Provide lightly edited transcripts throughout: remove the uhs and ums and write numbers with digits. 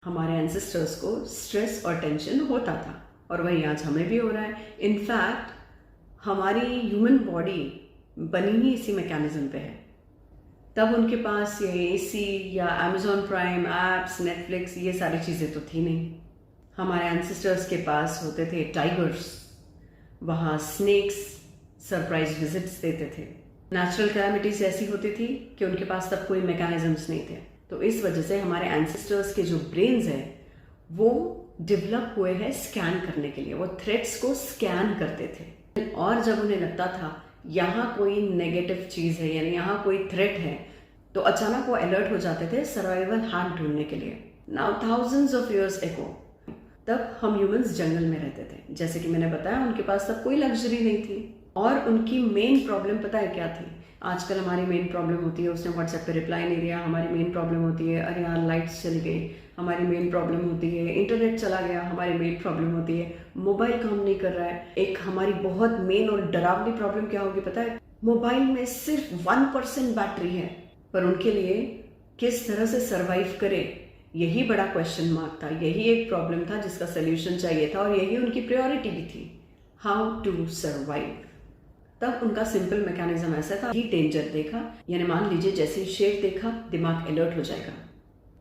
हमारे एंसेस्टर्स को स्ट्रेस और टेंशन होता था और वही आज हमें भी हो रहा है। इनफैक्ट हमारी ह्यूमन बॉडी बनी ही इसी मैकेनिज्म पे है। तब उनके पास ये एसी या अमेजॉन प्राइम एप्स, नेटफ्लिक्स, ये सारी चीज़ें तो थी नहीं। हमारे एंसेस्टर्स के पास होते थे टाइगर्स, वहाँ स्नेक्स सरप्राइज विजिट्स देते थे। नेचुरल कैलामिटीज ऐसी होती थी कि उनके पास तब कोई मैकेनिज्म्स नहीं थे। तो इस वजह से हमारे एंसेस्टर्स के जो ब्रेन्स हैं वो डेवलप हुए हैं स्कैन करने के लिए। वो थ्रेट्स को स्कैन करते थे और जब उन्हें लगता था यहाँ कोई नेगेटिव चीज़ है, यानी यहाँ कोई थ्रेट है, तो अचानक वो अलर्ट हो जाते थे सर्वाइवल हैक ढूंढने के लिए। Now thousands of years ago तब हम ह्यूमंस जंगल में रहते थे। जैसे कि मैंने बताया, उनके पास तब कोई लग्जरी नहीं थी और उनकी मेन प्रॉब्लम पता है क्या थी? आजकल हमारी मेन प्रॉब्लम होती है उसने व्हाट्सएप पे रिप्लाई नहीं दिया, हमारी मेन प्रॉब्लम होती है अरे यार लाइट्स चली गई, हमारी मेन प्रॉब्लम होती है इंटरनेट चला गया, हमारी मेन प्रॉब्लम होती है मोबाइल काम नहीं कर रहा है। एक हमारी बहुत मेन और डरावनी प्रॉब्लम क्या होगी पता है? मोबाइल में सिर्फ 1% बैटरी है, पर उनके लिए किस तरह से सर्वाइव करे यही बड़ा क्वेश्चन मार्क था। यही एक प्रॉब्लम था जिसका सोल्यूशन चाहिए था और यही उनकी प्रायोरिटी भी थी, हाउ टू सर्वाइव। तब उनका सिंपल मैकेनिज्म ऐसा था, ही डेंजर देखा, यानी मान लीजिए जैसे ही शेर देखा दिमाग अलर्ट हो जाएगा,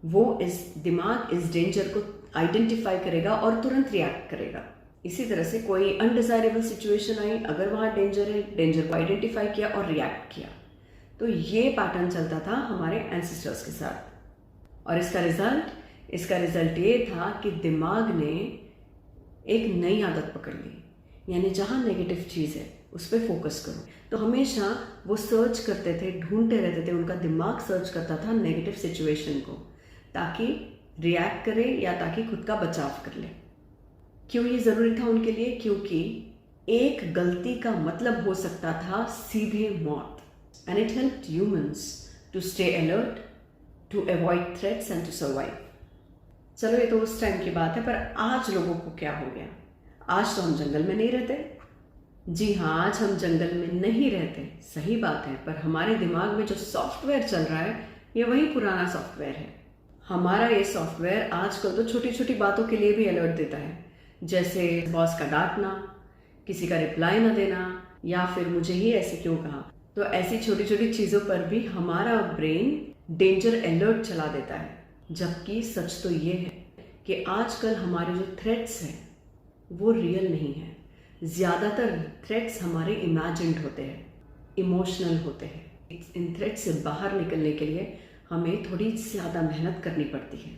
वो दिमाग इस डेंजर को आइडेंटिफाई करेगा और तुरंत रिएक्ट करेगा। इसी तरह से कोई अनडिजायरेबल सिचुएशन आई, अगर वहां डेंजर है, डेंजर को आइडेंटिफाई किया और रिएक्ट किया। तो ये पैटर्न चलता था हमारे एंसेस्टर्स के साथ। और इसका रिजल्ट ये था कि दिमाग ने एक नई आदत पकड़ ली, यानी जहां नेगेटिव चीज है उस पर फोकस करो। तो हमेशा वो सर्च करते थे, ढूंढते रहते थे, उनका दिमाग सर्च करता था नेगेटिव सिचुएशन को ताकि रिएक्ट करे या ताकि खुद का बचाव कर ले। क्यों ये जरूरी था उनके लिए? क्योंकि एक गलती का मतलब हो सकता था सीधे मौत। And it helped humans to stay alert, to avoid threats and to survive. चलो ये तो उस टाइम की बात है, पर आज लोगों को क्या हो गया? आज तो हम जंगल में नहीं रहते। जी हाँ, आज हम जंगल में नहीं रहते, सही बात है, पर हमारे दिमाग में जो सॉफ्टवेयर चल रहा है ये वही पुराना सॉफ्टवेयर है। हमारा ये सॉफ्टवेयर आजकल तो छोटी छोटी बातों के लिए भी अलर्ट देता है, जैसे बॉस का डांटना, किसी का रिप्लाई ना देना, या फिर मुझे ही ऐसे क्यों कहा। तो ऐसी छोटी छोटी चीज़ों पर भी हमारा ब्रेन डेंजर अलर्ट चला देता है। जबकि सच तो ये है कि आजकल हमारे जो थ्रेट्स हैं वो रियल नहीं है। ज़्यादातर थ्रेट्स हमारे इमेजिन्ड होते हैं, इमोशनल होते हैं। इन थ्रेट्स से बाहर निकलने के लिए हमें थोड़ी ज़्यादा मेहनत करनी पड़ती है।